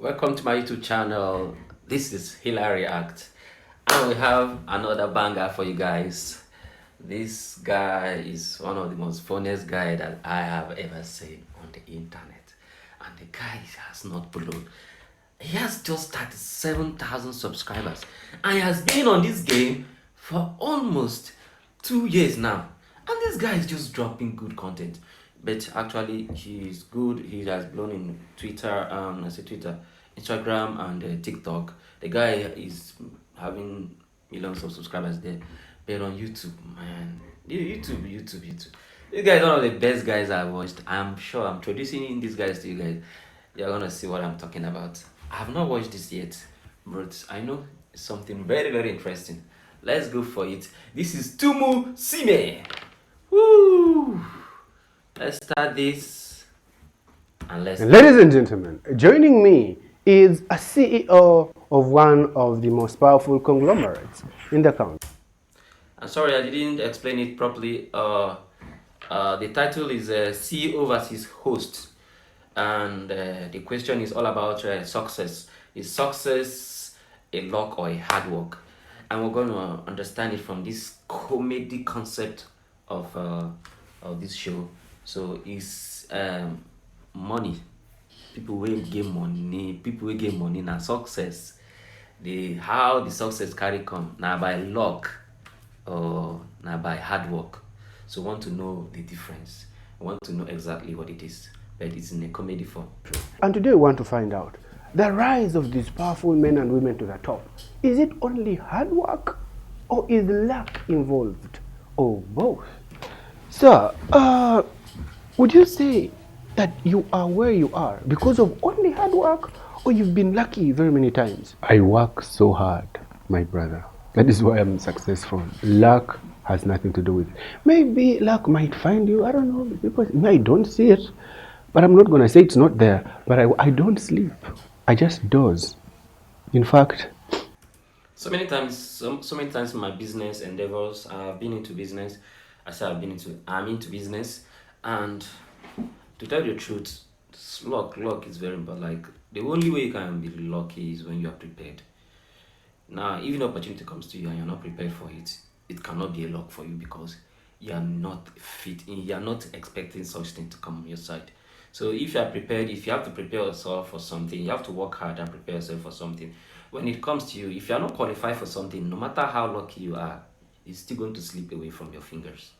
Welcome to my YouTube channel. This is Hilary Act, and we have another banger for you guys. This guy is one of the most funniest guy that I have ever seen on the internet, and the guy has not blown. He has just 37,000 subscribers, and he has been on this game for almost 2 years now. And this guy is just dropping good content. But actually, he is good. He has blown in Twitter, I say Twitter, Instagram, and TikTok. The guy is having millions of subscribers there. But on YouTube, man, YouTube. This guy is one of the best guys I've watched. I'm sure I'm introducing these guys to you guys. You're gonna see what I'm talking about. I have not watched this yet, but I know it's something very, very interesting. Let's go for it. This is Tumu Siime. Woo! Let's start this and let's. Ladies and gentlemen, joining me is a CEO of one of the most powerful conglomerates in the country. I'm sorry I didn't explain it properly. The title is CEO versus host, and the question is all about success. Is success a luck or a hard work? And we're going to understand it from this comedy concept of this show. So is money. People will get money. People will get money now. Success. The how the success carry come now by luck or now by hard work. So want to know the difference. Want to know exactly what it is, but it's in a comedy form. And today we want to find out the rise of these powerful men and women to the top. Is it only hard work or is luck involved or both? Sir, would you say that you are where you are because of only hard work or you've been lucky very many times? I work so hard, my brother. That is why I'm successful. Luck has nothing to do with it. Maybe luck might find you, I don't know, because I don't see it. But I'm not going to say it's not there. But I don't sleep. I just doze. In fact, So many times, so many times in my business endeavors, I've been into business. I'm into business, and to tell you the truth, luck is very important. Like the only way you can be lucky is when you are prepared. Now, if an opportunity comes to you and you're not prepared for it, it cannot be a luck for you because you are not fit in, you are not expecting such thing to come on your side. So if you are prepared, if you have to prepare yourself for something, you have to work hard and prepare yourself for something. When it comes to you, if you are not qualified for something, no matter how lucky you are, it's still going to slip away from your fingers.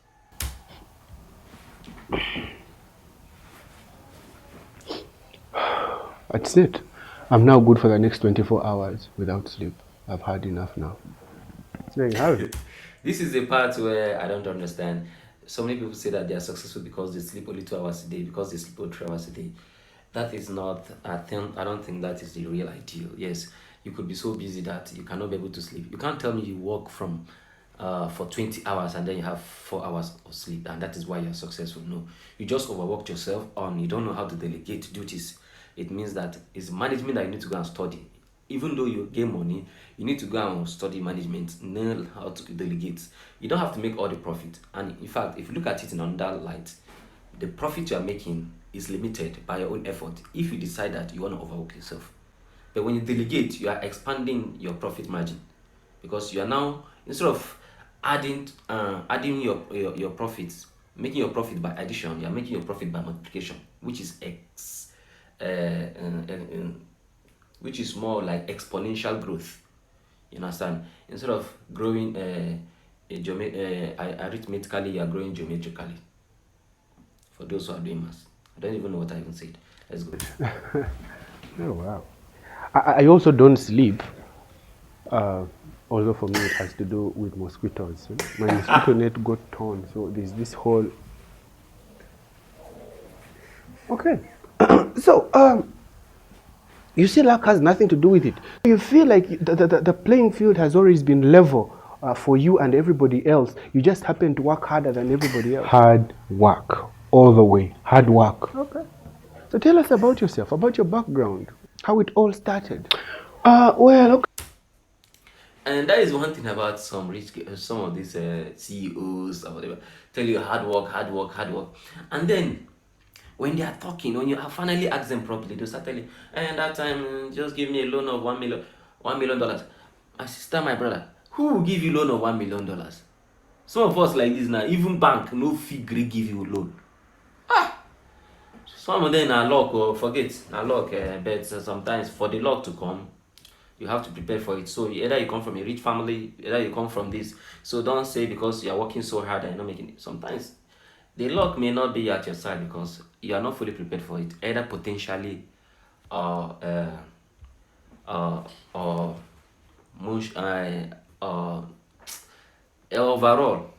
That's it. I'm now good for the next 24 hours without sleep. I've had enough now. there you have it. This is the part where I don't understand. So many people say that they are successful because they sleep only 2 hours a day, because they sleep only 3 hours a day. That is not, I don't think that is the real ideal. Yes, you could be so busy that you cannot be able to sleep. You can't tell me you work from for 20 hours and then you have 4 hours of sleep and that is why you're successful. No, you just overworked yourself on, you don't know how to delegate duties. It means that it's management that you need to go and study. Even though you gain money, you need to go and study management, know how to delegate. You don't have to make all the profit. And in fact, if you look at it in another light, the profit you are making is limited by your own effort if you decide that you want to overwork yourself. But when you delegate, you are expanding your profit margin because you are now, instead of adding your profits, making your profit by addition, you are making your profit by multiplication, which is uh, uh, uh, which is more like exponential growth. You understand? Instead of growing arithmetically, you are growing geometrically. For those who are doing math, I don't even know what I even said. Let's go. Oh, wow. I also don't sleep. Although for me it has to do with mosquitoes. My mosquito net got torn, so there's this whole. Okay. So, you see, luck has nothing to do with it. You feel like the playing field has always been level for you and everybody else. You just happen to work harder than everybody else. Hard work. All the way. Hard work. Okay. So tell us about yourself, about your background, how it all started. Well, okay. And that is one thing about some of these CEOs or whatever. Tell you hard work, hard work, hard work, and then When they are talking, when you finally ask them properly, they'll start telling, and that time, just give me a loan of $1 million. My sister, my brother, who will give you loan of $1 million? Some of us like this now, even bank no fit gree give you loan. Some of them na luck or forget, na luck, but sometimes for the luck to come, you have to prepare for it. So either you come from a rich family, either you come from this. So don't say because you are working so hard and you're not making it. Sometimes the luck may not be at your side because you are not fully prepared for it, either potentially or or most overall.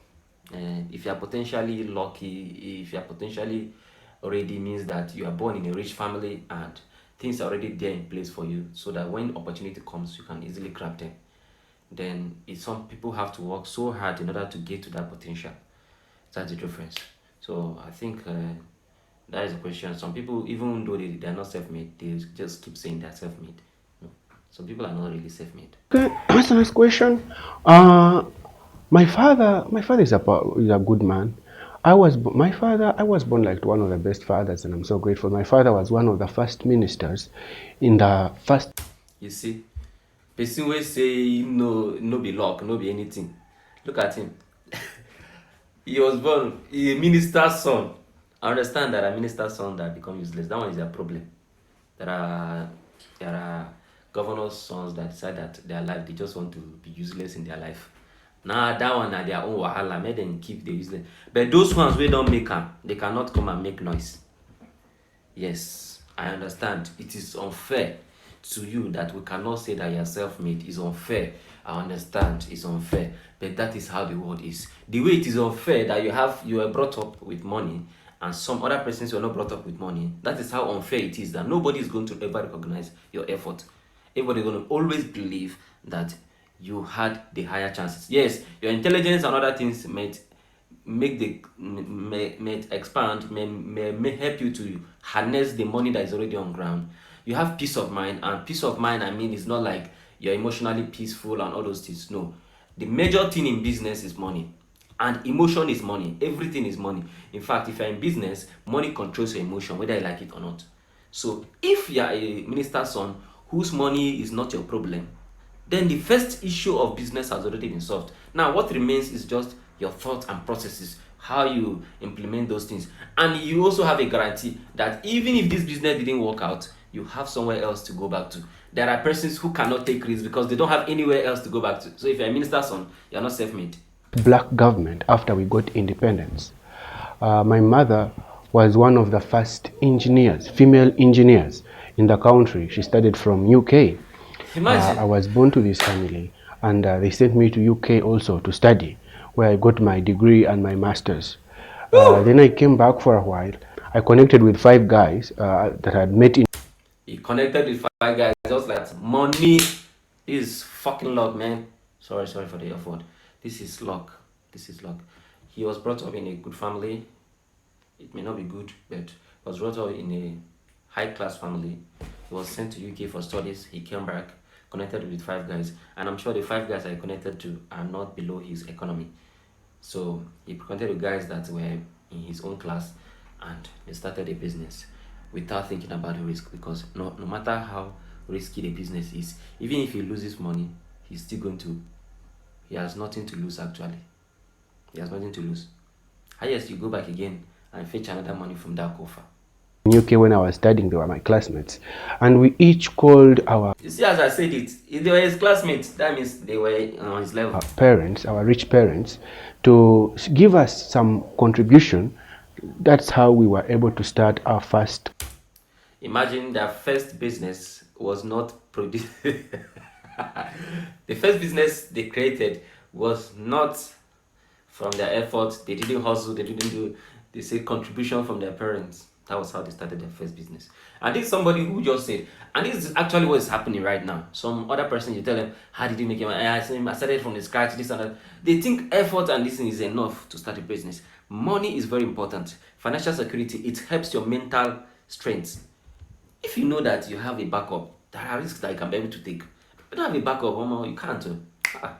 If you are potentially lucky, if you are potentially already, means that you are born in a rich family and things are already there in place for you, so that when opportunity comes, you can easily grab them. Then some people have to work so hard in order to get to that potential. That's the difference. So I think that is the question. Some people, even though they are not self-made, they just keep saying they're self-made. No, some people are not really self-made. Okay, that's a nice question. My father is a good man. I was born like one of the best fathers, and I'm so grateful. My father was one of the first ministers in the first. You see, person wey say no be luck, no be anything. Look at him. He was born a minister's son. I understand that a minister's son that become useless. That one is their problem. There are there are governors' sons that decide that their life they just want to be useless in their life. Nah, that one na their own wahala. Make them keep the useless. But those ones wey don't make am, they cannot come and make noise. Yes, I understand. It is unfair to you that we cannot say that you're self-made. It's unfair. I understand it's unfair, but that is how the world is. The way it is unfair that you were brought up with money and some other persons were not brought up with money. That is how unfair it is that nobody is going to ever recognize your effort. Everybody is going to always believe that you had the higher chances. Yes, your intelligence and other things may expand, may help you to harness the money that is already on ground. You have peace of mind, and peace of mind, I mean, it's not like you're emotionally peaceful and all those things. No, the major thing in business is money, and emotion is money. Everything is money. In fact, if you're in business, money controls your emotion, whether you like it or not. So if you're a minister's son whose money is not your problem, then the first issue of business has already been solved. Now, what remains is just your thoughts and processes, how you implement those things. And you also have a guarantee that even if this business didn't work out, you have somewhere else to go back to. There are persons who cannot take risks because they don't have anywhere else to go back to. So if you're a minister's son, you're not self-made. Black government after we got independence. My mother was one of the first engineers, female engineers in the country. She studied from UK. Imagine. I was born to this family, and they sent me to UK also to study, where I got my degree and my master's. Then I came back for a while. I connected with 5 guys that I had met in. He connected with 5 guys, just like money is fucking luck, man. Sorry for the F word. This is luck. This is luck. He was brought up in a good family. It may not be good, but was brought up in a high-class family. He was sent to UK for studies. He came back, connected with 5 guys, and I'm sure the 5 guys I connected to are not below his economy. So he connected with guys that were in his own class, and they started a business without thinking about the risk, because no matter how risky the business is, even if he loses money, he's still going to. He has nothing to lose actually. He has nothing to lose. Highest you go back again and fetch another money from that coffer. In UK when I was studying, they were my classmates, and we each called our. You see, as I said it, if they were his classmates, that means they were on his level. Our parents, our rich parents, to give us some contribution. That's how we were able to start our first. Imagine their first business was not produced. The first business they created was not from their efforts. They didn't hustle. They didn't do. They say contribution from their parents. That was how they started their first business. And this is somebody who just said, and this is actually what is happening right now. Some other person, you tell them, how did you make your money? I started from the scratch, this and that. They think effort and this is enough to start a business. Money is very important. Financial security, it helps your mental strength. If you know that you have a backup, there are risks that you can be able to take. If you don't have a backup, you can't.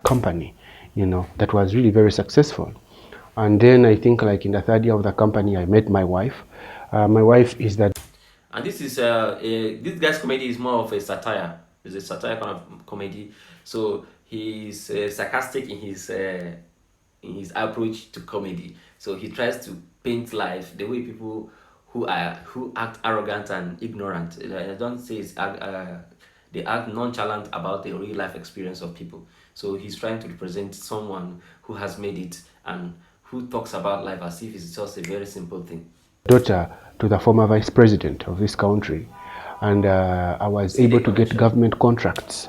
Company, that was really very successful. And then I think like in the third year of the company, I met my wife. My wife is that. And this is this guy's comedy is more of a satire. It's a satire kind of comedy. So he's sarcastic in his approach to comedy. So he tries to paint life the way people who act arrogant and ignorant. I don't say they act nonchalant about the real life experience of people. So he's trying to represent someone who has made it and who talks about life as if it's just a very simple thing. Daughter to the former vice president of this country, and I was See the able to get connection. government contracts.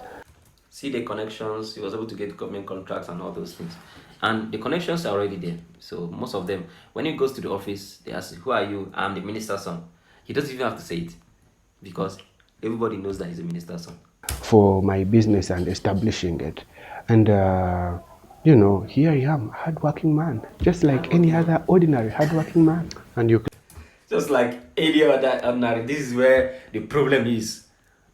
See the connections. He was able to get government contracts and all those things, and the connections are already there. So most of them, when he goes to the office, they ask, "Who are you?" "I'm the minister's son." He doesn't even have to say it because everybody knows that he's a minister's son. For my business and establishing it, and you know, here I am, hardworking man, just like any other ordinary hardworking man. And you Just like any other ordinary. This is where the problem is.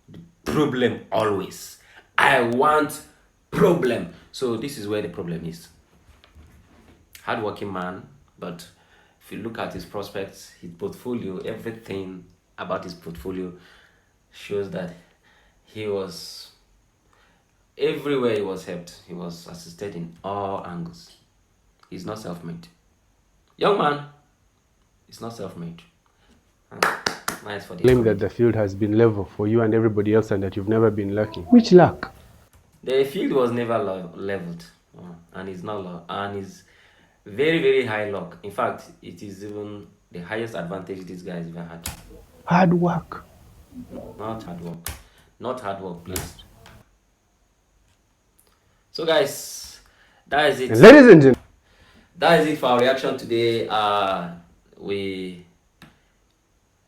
The problem always. I want problem. So this is where the problem is. Hardworking man, but if you look at his prospects, his portfolio, everything about his portfolio shows that he was everywhere he was helped. He was assisted in all angles. He's not self-made. Young man, he's not self-made. Nice for the claim that the field has been level for you and everybody else, and that you've never been lucky. Which luck? The field was never leveled, and it's not and it's very very high luck. In fact, it is even the highest advantage this guy has ever had. Hard work. Not hard work, not hard work, please. So guys, that is it. Ladies and gentlemen, That is it for our reaction today.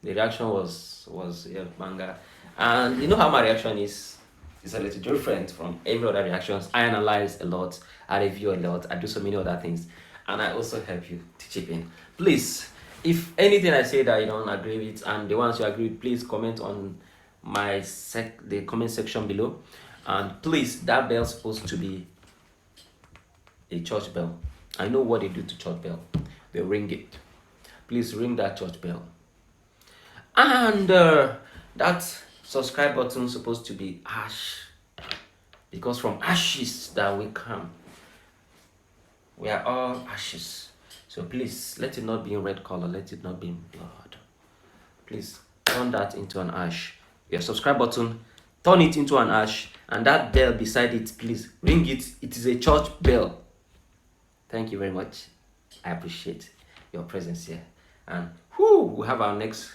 The reaction was yeah, manga, and you know how my reaction is. It's a little different from every other reactions. I analyze a lot, I review a lot, I do so many other things, and I also help you to chip in. Please, if anything I say that you don't agree with, and the ones you agree with, please comment on the comment section below. And please, that bell's supposed to be a church bell. I know what they do to church bell. They ring it. Please ring that church bell. And that subscribe button is supposed to be ash, because from ashes that we come. We are all ashes. So please, let it not be in red color. Let it not be in blood. Please turn that into an ash. Your subscribe button, turn it into an ash, and that bell beside it, please ring it. It is a church bell. Thank you very much. I appreciate your presence here. And we have our next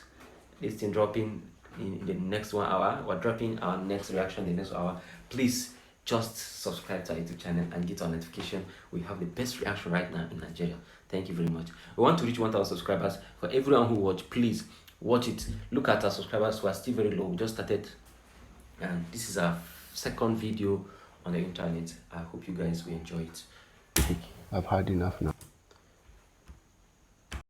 listing dropping in the next 1 hour. We're dropping our next reaction in the next hour. Please just subscribe to our YouTube channel and get our notification. We have the best reaction right now in Nigeria. Thank you very much. We want to reach 1,000 subscribers. For everyone who watch, please watch it. Look at our subscribers who are still very low. We just started, and this is our second video on the internet. I hope you guys will enjoy it. I've had enough now.